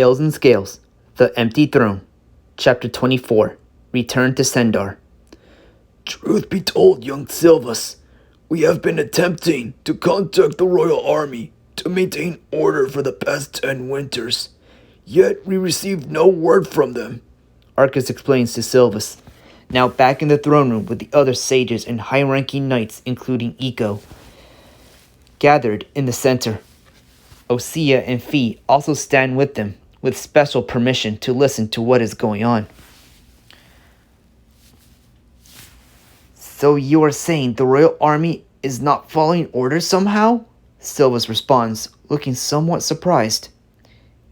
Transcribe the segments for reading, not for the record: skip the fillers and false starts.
Scales and Scales, The Empty Throne, Chapter 24, Return to Sendar. Truth be told, young Silvus, we have been attempting to contact the royal army to maintain order for the past 10 winters, yet we received no word from them. Arcus explains to Silvus, now back in the throne room with the other sages and high-ranking knights, including Eco, gathered in the center. Osea and Fee also stand with them, with special permission to listen to what is going on. So you are saying the royal army is not following orders somehow? Silvus responds, looking somewhat surprised.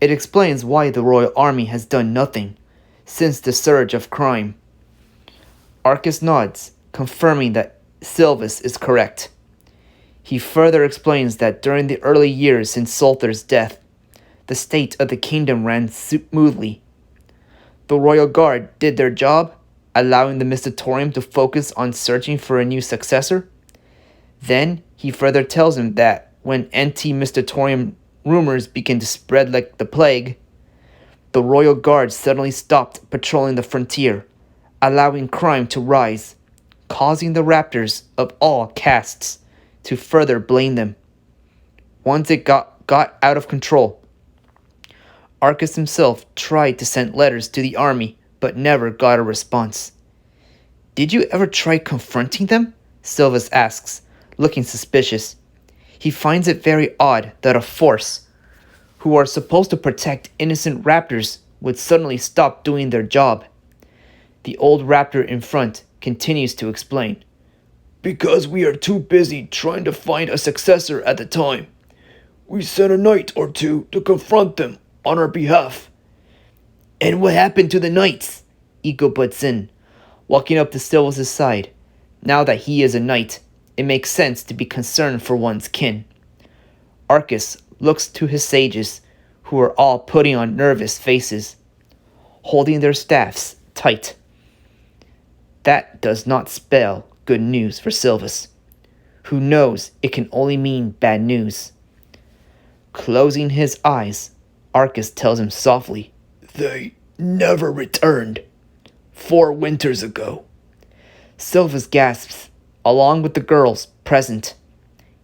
It explains why the royal army has done nothing since the surge of crime. Arcus nods, confirming that Silvus is correct. He further explains that during the early years since Sulthur's death, the state of the kingdom ran smoothly. The royal guard did their job, allowing the Mystatorium to focus on searching for a new successor. Then he further tells him that when anti-Mystatorium rumors began to spread like the plague, the royal guard suddenly stopped patrolling the frontier, allowing crime to rise, causing the raptors of all castes to further blame them. Once it got out of control, Arcus himself tried to send letters to the army, but never got a response. Did you ever try confronting them? Silvus asks, looking suspicious. He finds it very odd that a force, who are supposed to protect innocent raptors, would suddenly stop doing their job. The old raptor in front continues to explain. Because we are too busy trying to find a successor at the time. We sent a knight or two to confront them on our behalf. And what happened to the knights? Eco butts in, walking up to Silvus' side. Now that he is a knight, it makes sense to be concerned for one's kin. Arcus looks to his sages, who are all putting on nervous faces, holding their staffs tight. That does not spell good news for Silvus, who knows it can only mean bad news. Closing his eyes, Arcus tells him softly, They never returned. 4 winters ago. Silvus gasps, along with the girls present.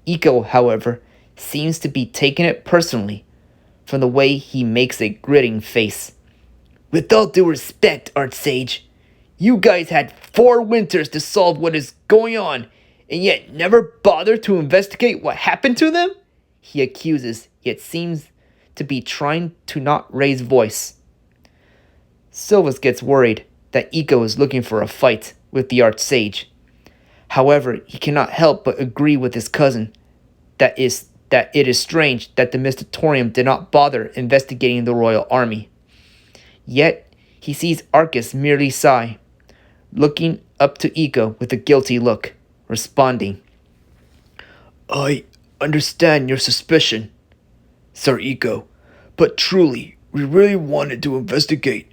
Eco, however, seems to be taking it personally, from the way he makes a gritting face. With all due respect, Archsage, you guys had 4 winters to solve what is going on, and yet never bothered to investigate what happened to them? He accuses, yet seems to be trying to not raise voice. Silvus gets worried that Eco is looking for a fight with the Archsage. However, he cannot help but agree with his cousin that it is strange that the Mystatorium did not bother investigating the royal army. Yet, he sees Arcus merely sigh, looking up to Eco with a guilty look, responding, I understand your suspicion, Sir Eco, but truly, we really wanted to investigate,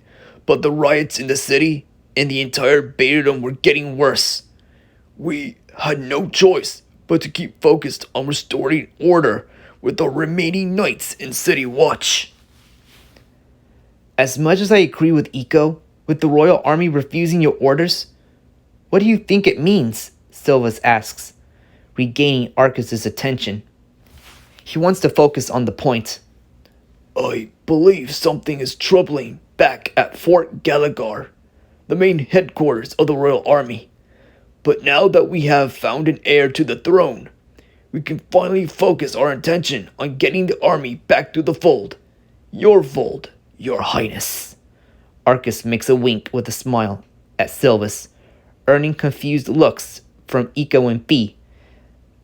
but the riots in the city and the entire Beaterdom were getting worse. We had no choice but to keep focused on restoring order with the remaining knights in City Watch. As much as I agree with Eco, with the royal army refusing your orders, what do you think it means? Silvus asks, regaining Arcus' attention. He wants to focus on the point. I believe something is troubling back at Fort Gallagher, the main headquarters of the royal army. But now that we have found an heir to the throne, we can finally focus our attention on getting the army back to the fold. Your fold, your highness. Arcus makes a wink with a smile at Silvus, earning confused looks from Eco and Fee,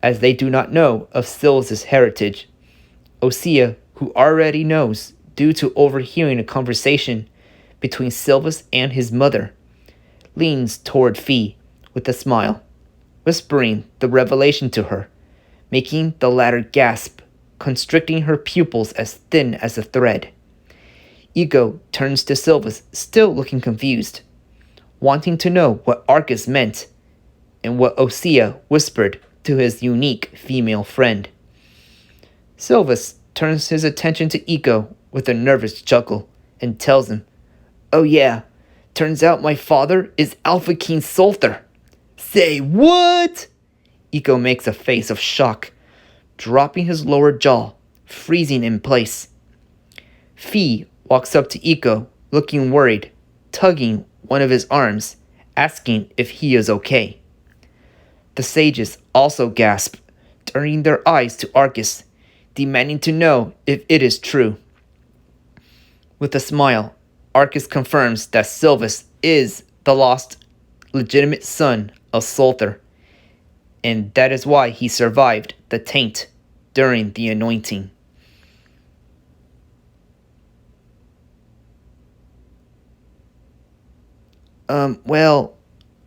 as they do not know of Silvus' heritage. Osea, who already knows due to overhearing a conversation between Silvus and his mother, leans toward Fee with a smile, whispering the revelation to her, making the latter gasp, constricting her pupils as thin as a thread. Eco turns to Silvus, still looking confused, wanting to know what Arcus meant and what Osea whispered to his unique female friend. Silvus turns his attention to Eco with a nervous chuckle and tells him, "Oh yeah, turns out my father is Alpha King Sulthur." "Say what?" Iko makes a face of shock, dropping his lower jaw, freezing in place. Fee walks up to Iko, looking worried, tugging one of his arms, asking if he is okay. The sages also gasp, turning their eyes to Arcus, demanding to know if it is true. With a smile, Arcus confirms that Silvus is the lost legitimate son of Sulthur, and that is why he survived the taint during the anointing. Well,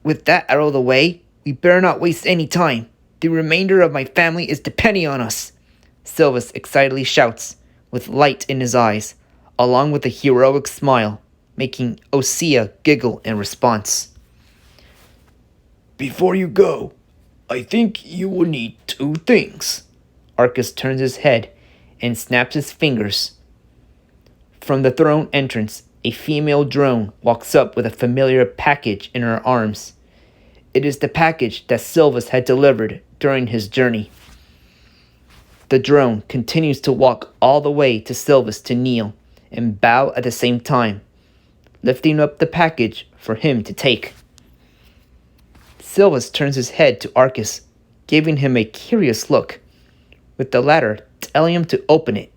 with that out of the way, we better not waste any time. The remainder of my family is depending on us, Silvus excitedly shouts, with light in his eyes, along with a heroic smile, making Osea giggle in response. Before you go, I think you will need two things. Arcus turns his head and snaps his fingers. From the throne entrance, a female drone walks up with a familiar package in her arms. It is the package that Silvus had delivered during his journey. The drone continues to walk all the way to Silvus to kneel and bow at the same time, lifting up the package for him to take. Silvus turns his head to Arcus, giving him a curious look, with the latter telling him to open it.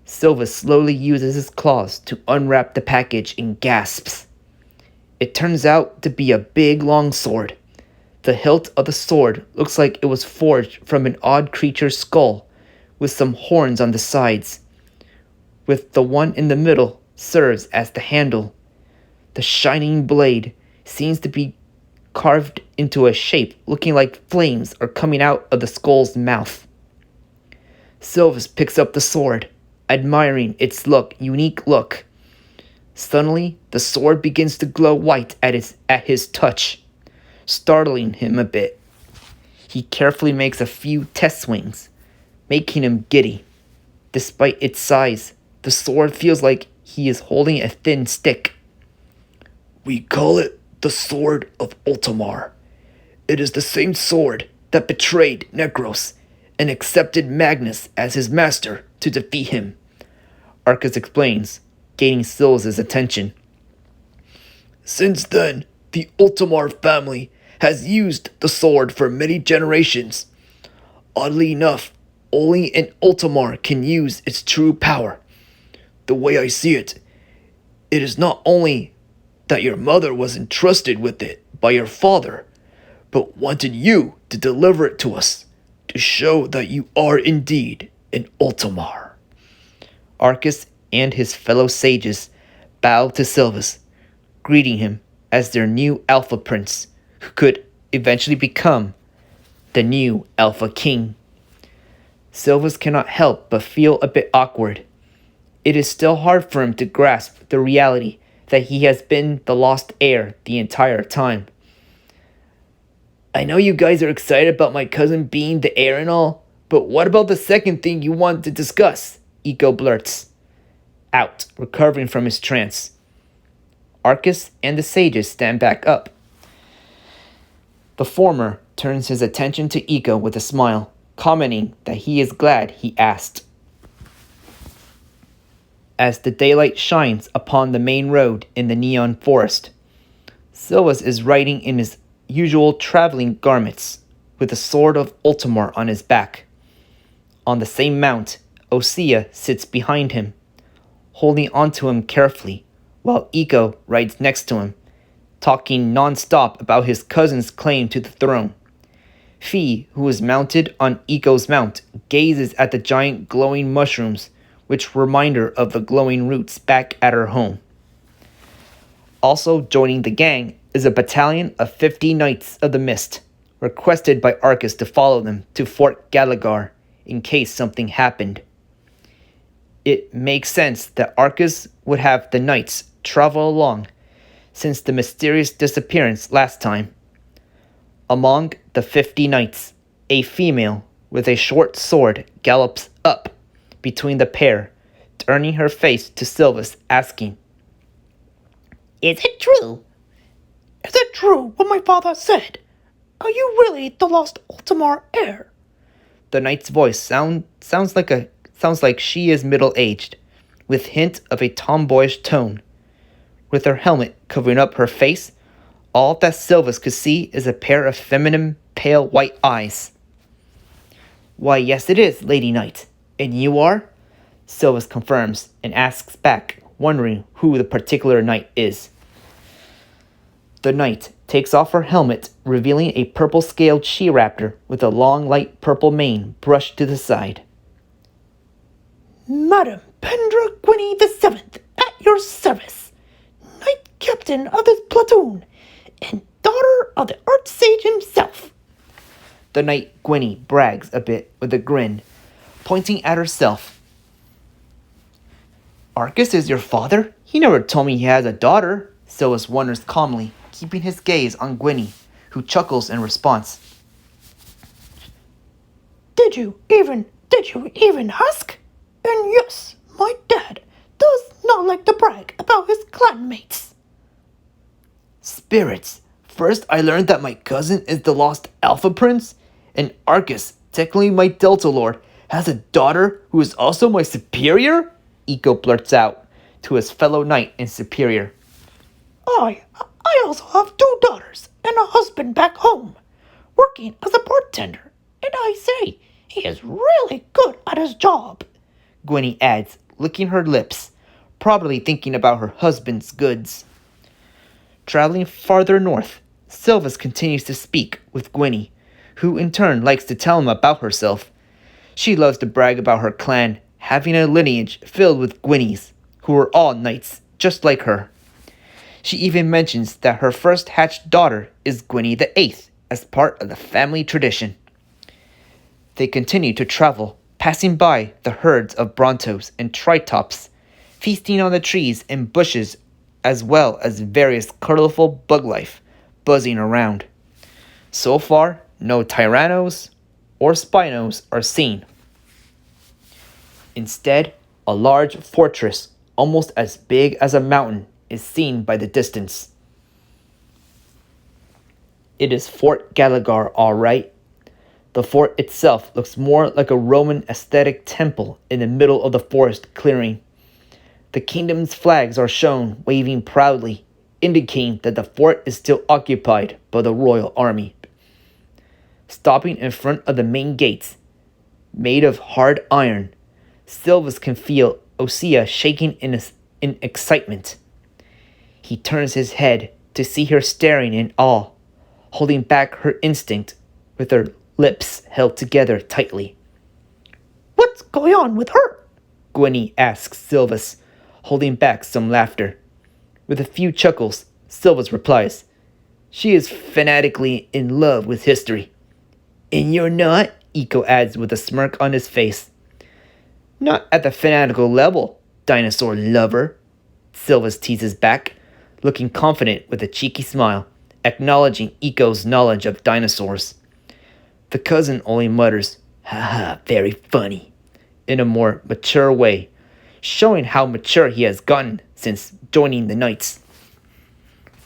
Silvus slowly uses his claws to unwrap the package and gasps. It turns out to be a big long sword. The hilt of the sword looks like it was forged from an odd creature's skull, with some horns on the sides, with the one in the middle serves as the handle. The shining blade seems to be carved into a shape looking like flames are coming out of the skull's mouth. Silvus picks up the sword, admiring its unique look. Suddenly, the sword begins to glow white at his touch, startling him a bit. He carefully makes a few test swings, making him giddy. Despite its size, the sword feels like he is holding a thin stick. We call it the Sword of Ultimar. It is the same sword that betrayed Necros and accepted Magnus as his master to defeat him, Arcus explains, gaining Silvus' attention. Since then, the Ultimar family has used the sword for many generations. Oddly enough, only an Ultimar can use its true power. The way I see it, it is not only that your mother was entrusted with it by your father, but wanted you to deliver it to us, to show that you are indeed an Ultimar. Arcus and his fellow sages bow to Silvus, greeting him as their new Alpha Prince, who could eventually become the new Alpha King. Silvus cannot help but feel a bit awkward. It is still hard for him to grasp the reality that he has been the lost heir the entire time. I know you guys are excited about my cousin being the heir and all, but what about the second thing you want to discuss? Iko blurts out, recovering from his trance. Arcus and the sages stand back up. The former turns his attention to Iko with a smile, commenting that he is glad he asked. As the daylight shines upon the main road in the neon forest, Silvus is riding in his usual traveling garments, with the sword of Ultimar on his back. On the same mount, Osea sits behind him, holding onto him carefully, while Iko rides next to him, talking non-stop about his cousin's claim to the throne. Fee, who is mounted on Iko's mount, gazes at the giant glowing mushrooms, which remind her of the glowing roots back at her home. Also joining the gang is a battalion of 50 Knights of the Mist, requested by Arcus to follow them to Fort Galagar in case something happened. It makes sense that Arcus would have the Knights travel along, since the mysterious disappearance last time. Among the 50 Knights, a female with a short sword gallops up between the pair, turning her face to Silvus, asking, Is it true? Is it true what my father said? Are you really the lost Ultimar heir? The knight's voice sounds like she is middle-aged, with hint of a tomboyish tone. With her helmet covering up her face, all that Silvus could see is a pair of feminine, pale white eyes. Why, yes it is, Lady Knight. And you are? Silvus confirms and asks back, wondering who the particular knight is. The knight takes off her helmet, revealing a purple-scaled she-raptor with a long light purple mane brushed to the side. Madam Pendra Gwynny the Seventh, at your service. Knight captain of this platoon, and daughter of the Archsage himself. The knight Gwynny brags a bit with a grin, pointing at herself. Arcus is your father? He never told me he has a daughter, Silvus wonders calmly, keeping his gaze on Gwynny, who chuckles in response. Did you even ask? And yes, my dad does not like to brag about his clanmates. Spirits, first I learned that my cousin is the lost Alpha Prince, and Arcus, technically my Delta Lord, has a daughter who is also my superior? Eco blurts out to his fellow knight and superior. I also have 2 daughters and a husband back home, working as a bartender, and I say he is really good at his job. Gwynny adds, licking her lips, probably thinking about her husband's goods. Traveling farther north, Silvus continues to speak with Gwynny, who in turn likes to tell him about herself. She loves to brag about her clan, having a lineage filled with Gwynnies, who are all knights, just like her. She even mentions that her first hatched daughter is Gwynny the Eighth, as part of the family tradition. They continue to travel, passing by the herds of Brontos and Tritops, feasting on the trees and bushes, as well as various colorful bug life buzzing around. So far, no Tyrannos or Spinos are seen. Instead, a large fortress, almost as big as a mountain, is seen by the distance. It is Fort Galagar, all right. The fort itself looks more like a Roman aesthetic temple in the middle of the forest clearing. The kingdom's flags are shown waving proudly, indicating that the fort is still occupied by the royal army. Stopping in front of the main gates, made of hard iron, Silvus can feel Osea shaking in excitement. He turns his head to see her staring in awe, holding back her instinct with her lips held together tightly. What's going on with her? Gwynny asks Silvus, holding back some laughter. With a few chuckles, Silvus replies, She is fanatically in love with history. And you're not? Eco adds with a smirk on his face. Not at the fanatical level, dinosaur lover, Silvus teases back, looking confident with a cheeky smile, acknowledging Eco's knowledge of dinosaurs. The cousin only mutters, "Haha, very funny," in a more mature way, showing how mature he has gotten since joining the Knights.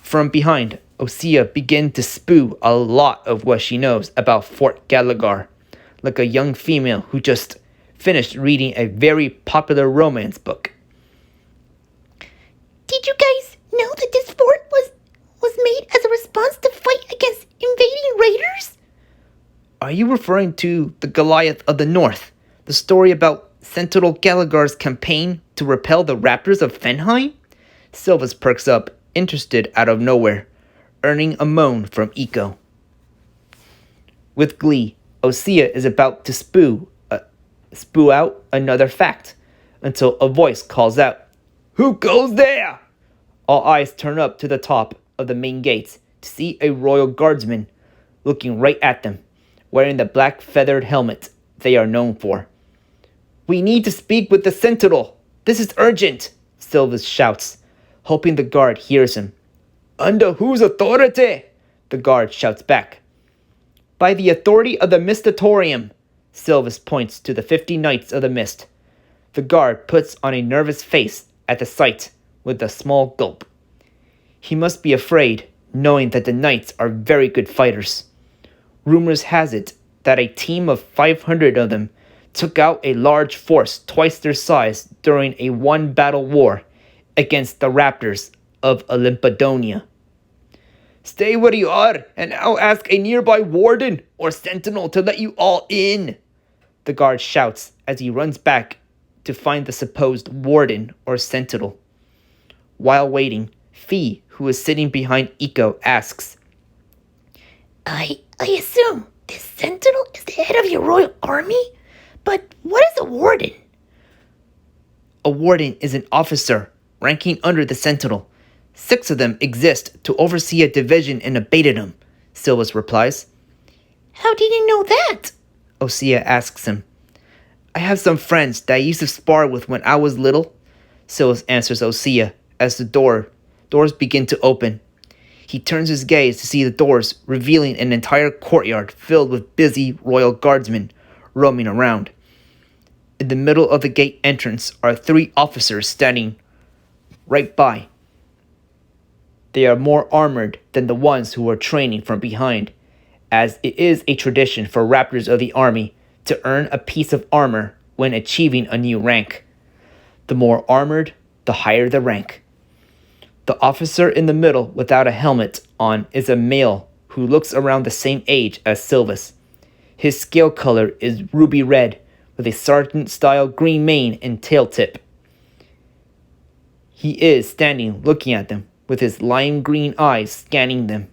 From behind, Osea begins to spew a lot of what she knows about Fort Galagar, like a young female who just finished reading a very popular romance book. Did you guys know that this fort was made as a response to fight against invading raiders? Are you referring to the Goliath of the North, the story about Sentinel Galagar's campaign to repel the raptors of Fenheim? Silvus perks up, interested out of nowhere, earning a moan from Eco. With glee, Osea is about to spew out another fact, until a voice calls out, "Who goes there?" All eyes turn up to the top of the main gates to see a royal guardsman looking right at them, wearing the black feathered helmet they are known for. "We need to speak with the Sentinel. This is urgent," Silvus shouts, hoping the guard hears him. "Under whose authority?" the guard shouts back. "By the authority of the Mistatorium," Silvus points to the 50 Knights of the Mist. The guard puts on a nervous face at the sight with a small gulp. He must be afraid, knowing that the knights are very good fighters. Rumors has it that a team of 500 of them took out a large force twice their size during a one-battle war against the raptors of Olympodonia. "Stay where you are, and I'll ask a nearby warden or sentinel to let you all in," the guard shouts as he runs back to find the supposed warden or sentinel. While waiting, Fee, who is sitting behind Iko, asks, I assume this sentinel is the head of your royal army? But what is a warden? "A warden is an officer ranking under the sentinel. 6 of them exist to oversee a division in Abatidum," Silvus replies. How did you know that? Osea asks him. "I have some friends that I used to spar with when I was little," Silvus answers Osea as the doors begin to open. He turns his gaze to see the doors, revealing an entire courtyard filled with busy royal guardsmen roaming around. In the middle of the gate entrance are 3 officers standing right by. They are more armored than the ones who are training from behind, as it is a tradition for raptors of the army to earn a piece of armor when achieving a new rank. The more armored, the higher the rank. The officer in the middle without a helmet on is a male who looks around the same age as Silvus. His scale color is ruby red with a sergeant-style green mane and tail tip. He is standing looking at them with his lime green eyes scanning them.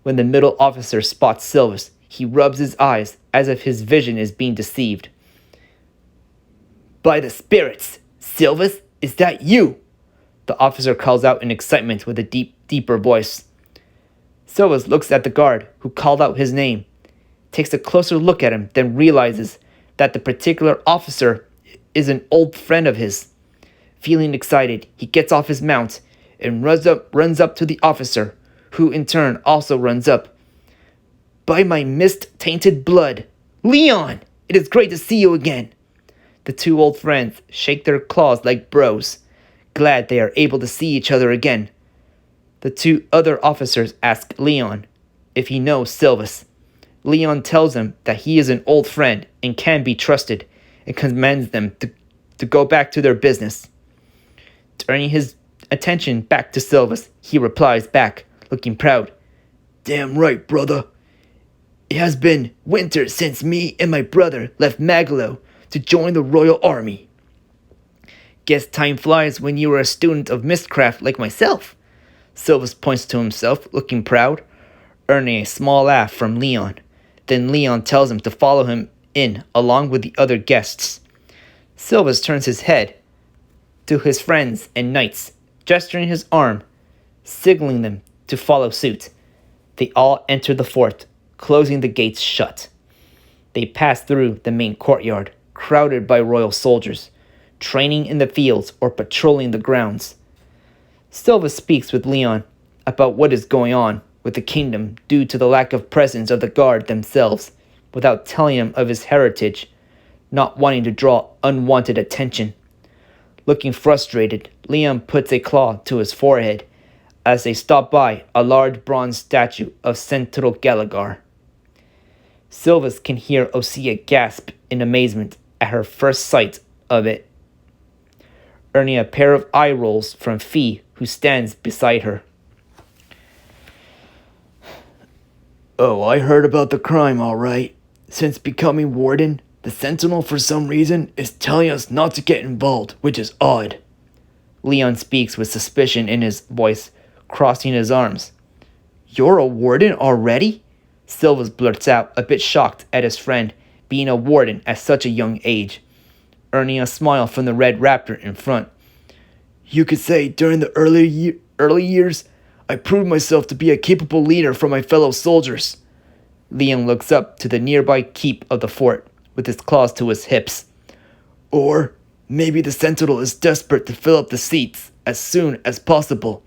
When the middle officer spots Silvus, he rubs his eyes as if his vision is being deceived. "By the spirits, Silvus, is that you?" the officer calls out in excitement with a deeper voice. Silvus looks at the guard who called out his name, takes a closer look at him, then realizes that the particular officer is an old friend of his. Feeling excited, he gets off his mount and runs up to the officer, who in turn also runs up. "By my mist-tainted blood, Leon, it is great to see you again." The 2 old friends shake their claws like bros, glad they are able to see each other again. The 2 other officers ask Leon if he knows Silvus. Leon tells them that he is an old friend and can be trusted, and commands them to go back to their business. Turning his attention back to Silvus, he replies back, looking proud. "Damn right, brother. It has been winter since me and my brother left Magalo to join the royal army. Guess time flies when you are a student of mistcraft like myself." Silvus points to himself, looking proud, earning a small laugh from Leon. Then Leon tells him to follow him in along with the other guests. Silvus turns his head to his friends and knights, gesturing his arm, signaling them to follow suit. They all enter the fort, closing the gates shut. They pass through the main courtyard, crowded by royal soldiers, training in the fields or patrolling the grounds. Silvus speaks with Leon about what is going on with the kingdom due to the lack of presence of the guard themselves, without telling him of his heritage, not wanting to draw unwanted attention. Looking frustrated, Leon puts a claw to his forehead as they stop by a large bronze statue of Sentinel Gallagher. Silvus can hear Osea gasp in amazement at her first sight of it, earning a pair of eye rolls from Fee, who stands beside her. "Oh, I heard about the crime, all right. Since becoming warden, the Sentinel for some reason is telling us not to get involved, which is odd." Leon speaks with suspicion in his voice, crossing his arms. "You're a warden already?" Silvus blurts out, a bit shocked at his friend being a warden at such a young age, earning a smile from the red raptor in front. "You could say during the early years, I proved myself to be a capable leader for my fellow soldiers." Leon looks up to the nearby keep of the fort, with his claws to his hips. "Or maybe the Sentinel is desperate to fill up the seats as soon as possible."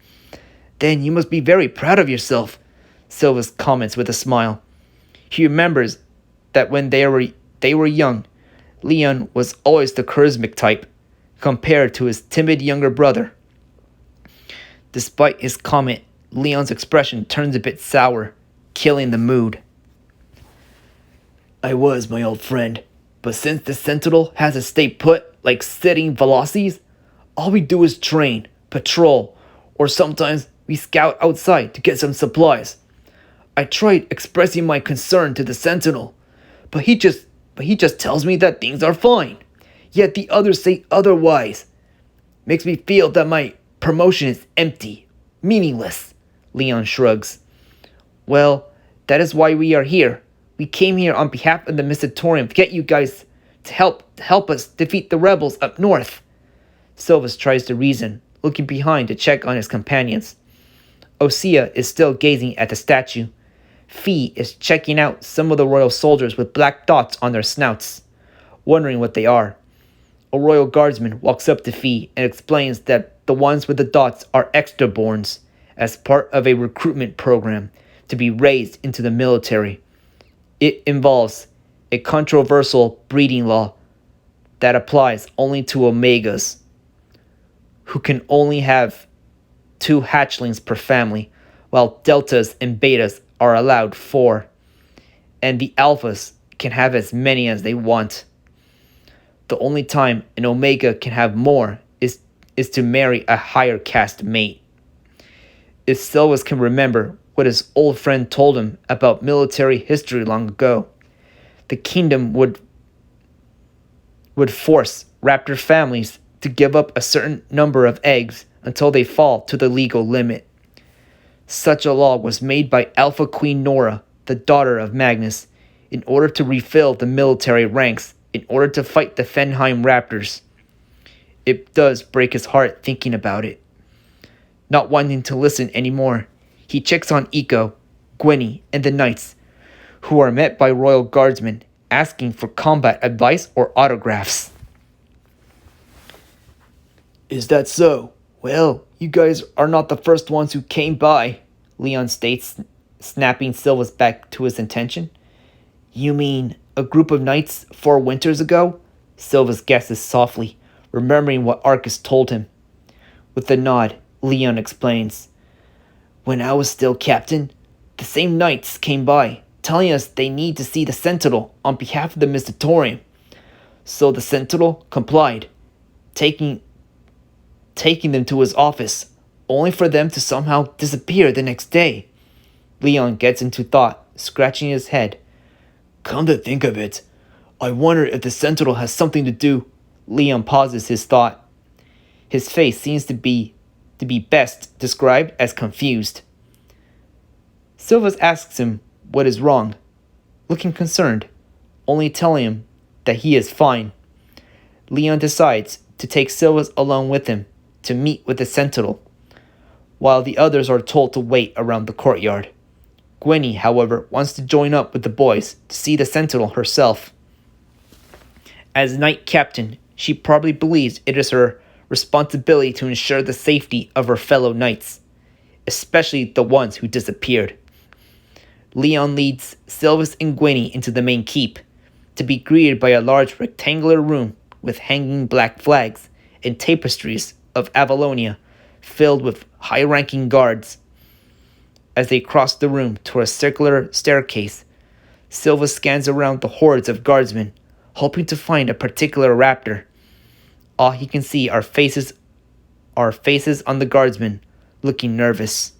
"Then you must be very proud of yourself," Silvus comments with a smile. He remembers that when they were young, Leon was always the charismatic type compared to his timid younger brother. Despite his comment, Leon's expression turns a bit sour, killing the mood. I was, my old friend, but since the Sentinel has us stay put like sitting velocities, all we do is train, patrol, or sometimes we scout outside to get some supplies. I tried expressing my concern to the Sentinel, but he just tells me that things are fine. Yet the others say otherwise. Makes me feel that my promotion is empty, meaningless. Leon shrugs. Well, that is why we are here. We came here on behalf of the Mystatorium to get you guys to help us defeat the rebels up north. Silvus tries to reason, looking behind to check on his companions. Osea is still gazing at the statue. Fee is checking out some of the royal soldiers with black dots on their snouts, wondering what they are. A royal guardsman walks up to Fee and explains that the ones with the dots are extraborns, as part of a recruitment program to be raised into the military. It involves a controversial breeding law that applies only to omegas, who can only have 2 hatchlings per family, while deltas and betas are allowed 4, and the alphas can have as many as they want. The only time an omega can have more is to marry a higher caste mate. If Silvus can remember what his old friend told him about military history long ago, the kingdom would force raptor families to give up a certain number of eggs until they fall to the legal limit. Such a law was made by Alpha Queen Nora, the daughter of Magnus, in order to refill the military ranks in order to fight the Fenheim Raptors. It does break his heart thinking about it. Not wanting to listen anymore, he checks on Eiko, Gwenny, and the knights, who are met by royal guardsmen asking for combat advice or autographs. Is that so? Well, you guys are not the first ones who came by, Leon states, snapping Silvus back to his intention. You mean a group of knights 4 winters ago? Silvus guesses softly, remembering what Arcus told him. With a nod, Leon explains. When I was still captain, the same knights came by, telling us they need to see the Sentinel on behalf of the Mystatorium. So the Sentinel complied, taking them to his office, only for them to somehow disappear the next day. Leon gets into thought, scratching his head. Come to think of it, I wonder if the Sentinel has something to do. Leon pauses his thought. His face seems to be best described as confused. Silvus asks him what is wrong, looking concerned, only telling him that he is fine. Leon decides to take Silvus along with him to meet with the Sentinel, while the others are told to wait around the courtyard. Gwenny, however, wants to join up with the boys to see the Sentinel herself. As Knight Captain, she probably believes it is her responsibility to ensure the safety of her fellow knights, especially the ones who disappeared. Leon leads Silvus and Gwenny into the main keep, to be greeted by a large rectangular room with hanging black flags and tapestries of Avalonia filled with high-ranking guards. As they cross the room toward a circular staircase, Silvus scans around the hordes of guardsmen, hoping to find a particular raptor. All he can see are faces on the guardsmen, looking nervous.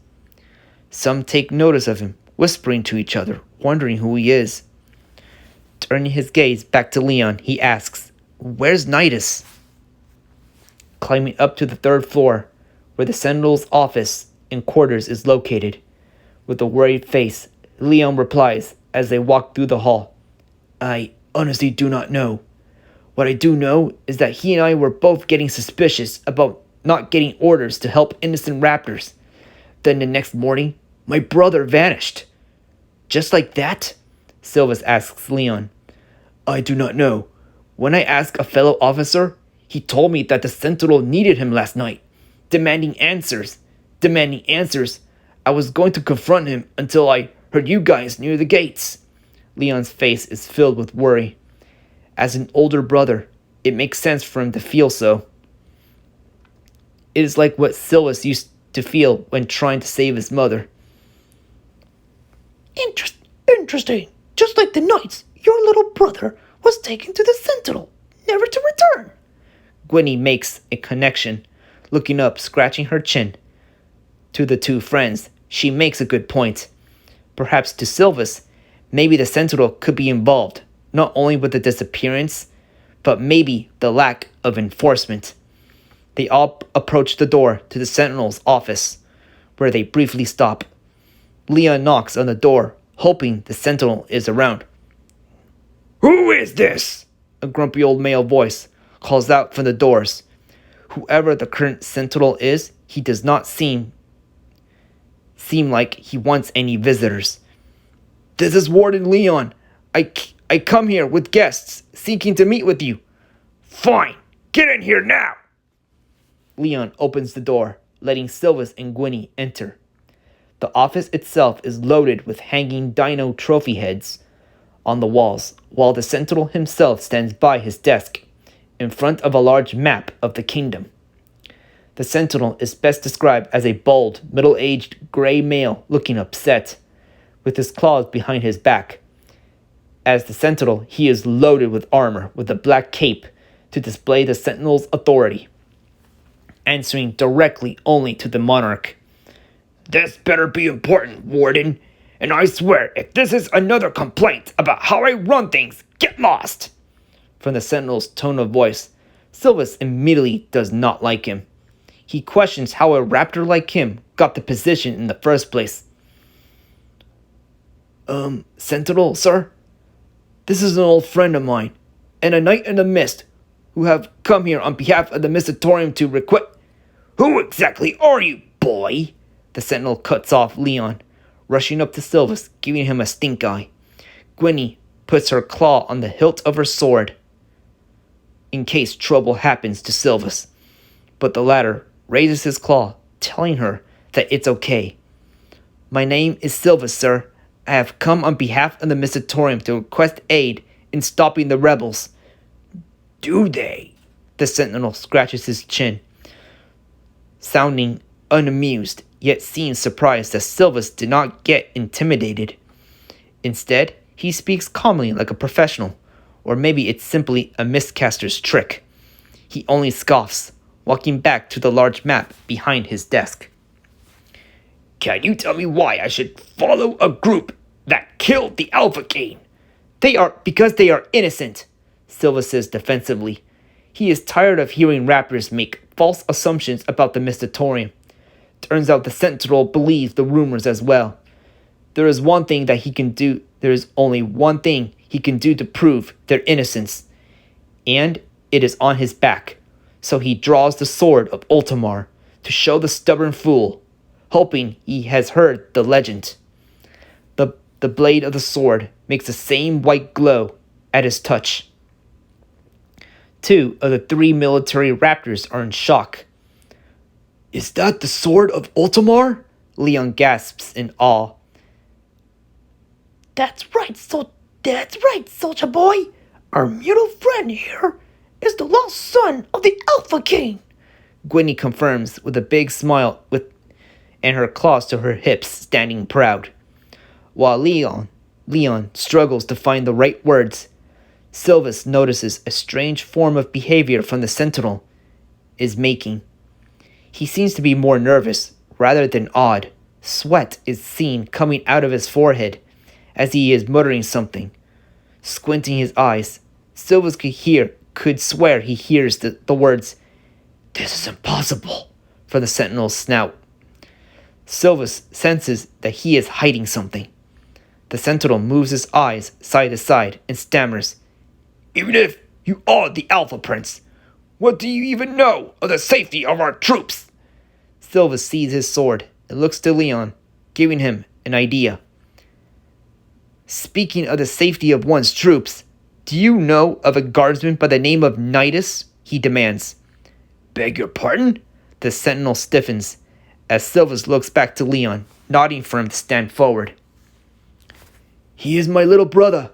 Some take notice of him, whispering to each other, wondering who he is. Turning his gaze back to Leon, he asks, "Where's Nidus?" Climbing up to the 3rd floor, where the Sentinel's office and quarters is located. With a worried face, Leon replies as they walk through the hall. I honestly do not know. What I do know is that he and I were both getting suspicious about not getting orders to help innocent raptors. Then the next morning, my brother vanished. Just like that? Silvus asks Leon. I do not know. When I asked a fellow officer, he told me that the Sentinel needed him last night, demanding answers. I was going to confront him until I heard you guys near the gates. Leon's face is filled with worry. As an older brother, it makes sense for him to feel so. It is like what Silvus used to feel when trying to save his mother. Interesting. Just like the nights your little brother was taken to the Sentinel, never to return. Gwenny makes a connection, looking up, scratching her chin. To the two friends, she makes a good point. Perhaps to Silvus, maybe the Sentinel could be involved, not only with the disappearance, but maybe the lack of enforcement. They all approach the door to the Sentinel's office, where they briefly stop. Leon knocks on the door, hoping the Sentinel is around. Who is this? A grumpy old male voice calls out from the doors. Whoever the current Sentinel is, he does not seem like he wants any visitors. This is Warden Leon. I come here with guests seeking to meet with you. Fine, get in here now. Leon opens the door, letting Silvus and Gwenny enter. The office itself is loaded with hanging dino trophy heads on the walls, while the Sentinel himself stands by his desk, in front of a large map of the kingdom. The Sentinel is best described as a bald, middle-aged, gray male looking upset, with his claws behind his back. As the Sentinel, he is loaded with armor with a black cape to display the Sentinel's authority, answering directly only to the monarch. This better be important, Warden. And I swear, if this is another complaint about how I run things, get lost. From the Sentinel's tone of voice, Silvus immediately does not like him. He questions how a raptor like him got the position in the first place. Sentinel, sir? This is an old friend of mine, and a knight in the mist, who have come here on behalf of the Mystatorium to request... Who exactly are you, boy? The Sentinel cuts off Leon, rushing up to Silvus, giving him a stink eye. Gwenny puts her claw on the hilt of her sword, in case trouble happens to Silvus. But the latter raises his claw, telling her that it's okay. My name is Silvus, sir. I have come on behalf of the Mystatorium to request aid in stopping the rebels. Do they? The Sentinel scratches his chin, sounding unamused, yet seems surprised that Silvus did not get intimidated. Instead, he speaks calmly like a professional, or maybe it's simply a miscaster's trick. He only scoffs, walking back to the large map behind his desk. Can you tell me why I should follow a group that killed the Alpha King? Because they are innocent, Silvus says defensively. He is tired of hearing rappers make false assumptions about the Mystatorium. Turns out the Sentinel believes the rumors as well. There is only one thing he can do to prove their innocence, and it is on his back. So he draws the sword of Ultimar to show the stubborn fool, hoping he has heard the legend. The blade of the sword makes the same white glow at his touch. 2 of the 3 military raptors are in shock. Is that the sword of Ultimar? Leon gasps in awe. That's right, soldier boy. Our mutual friend here is the lost son of the Alpha King. Gwenny confirms with a big smile and her claws to her hips, standing proud. While Leon struggles to find the right words, Silvus notices a strange form of behavior from the Sentinel is making. He seems to be more nervous rather than awed. Sweat is seen coming out of his forehead as he is muttering something. Squinting his eyes, Silvus could swear he hears the words, "This is impossible," from the Sentinel's snout. Silvus senses that he is hiding something. The Sentinel moves his eyes side to side and stammers, Even if you are the Alpha Prince, what do you even know of the safety of our troops? Silvus sees his sword and looks to Leon, giving him an idea. Speaking of the safety of one's troops, do you know of a guardsman by the name of Nidus? He demands. Beg your pardon? The Sentinel stiffens as Silvus looks back to Leon, nodding for him to stand forward. He is my little brother.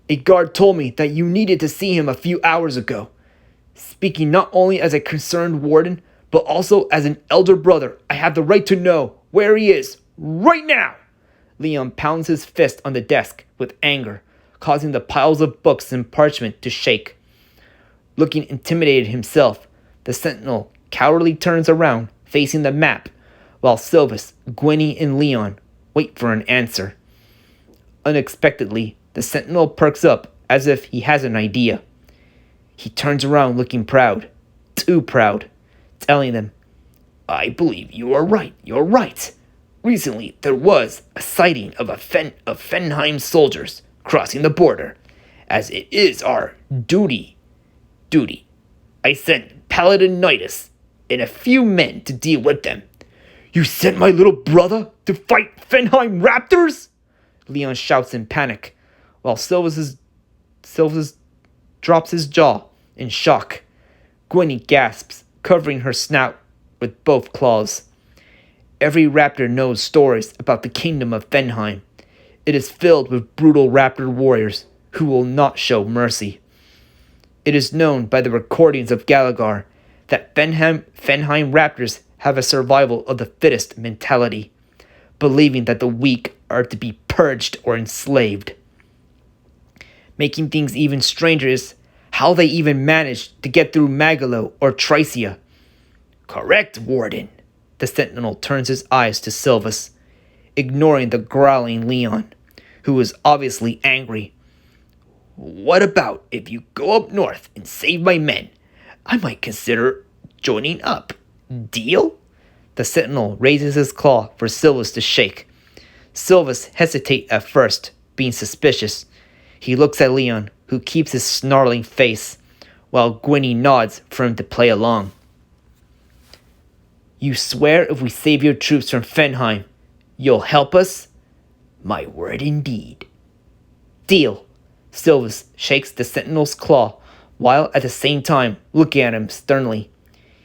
A guard told me that you needed to see him a few hours ago. Speaking not only as a concerned warden, but also as an elder brother, I have the right to know where he is right now. Leon pounds his fist on the desk with anger, causing the piles of books and parchment to shake. Looking intimidated himself, the sentinel cowardly turns around, facing the map, while Silvus, Gwenny, and Leon wait for an answer. Unexpectedly, the sentinel perks up as if he has an idea. He turns around looking proud, too proud, telling them, I believe you are right, you're right. Recently, there was a sighting of Fenheim soldiers crossing the border, as it is our duty. I sent Paladin Nidus and a few men to deal with them. You sent my little brother to fight Fenheim raptors? Leon shouts in panic, while Silvus drops his jaw in shock. Gwenny gasps, covering her snout with both claws. Every raptor knows stories about the kingdom of Fenheim. It is filled with brutal raptor warriors who will not show mercy. It is known by the recordings of Galagar that Fenheim raptors have a survival of the fittest mentality, believing that the weak are to be purged or enslaved. Making things even stranger is how they even managed to get through Magalo or Tricia. Correct, Warden. The sentinel turns his eyes to Silvus, ignoring the growling Leon, who is obviously angry. What about if you go up north and save my men? I might consider joining up. Deal? The sentinel raises his claw for Silvus to shake. Silvus hesitates at first, being suspicious. He looks at Leon, who keeps his snarling face, while Gwenny nods for him to play along. You swear if we save your troops from Fenheim, you'll help us? My word indeed. Deal. Silvus shakes the sentinel's claw, while at the same time looking at him sternly.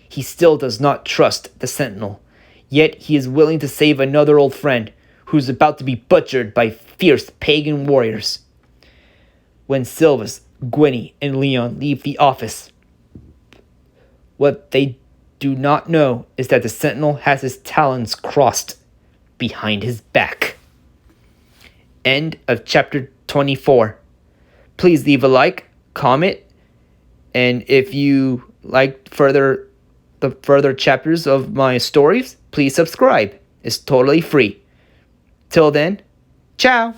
He still does not trust the sentinel, yet he is willing to save another old friend who is about to be butchered by fierce pagan warriors. When Silvus, Gwenny, and Leon leave the office, what they do not know is that the sentinel has his talons crossed behind his back. End of chapter 24. Please leave a like, comment, and if you like the further chapters of my stories, please subscribe. It's totally free. Till then, ciao!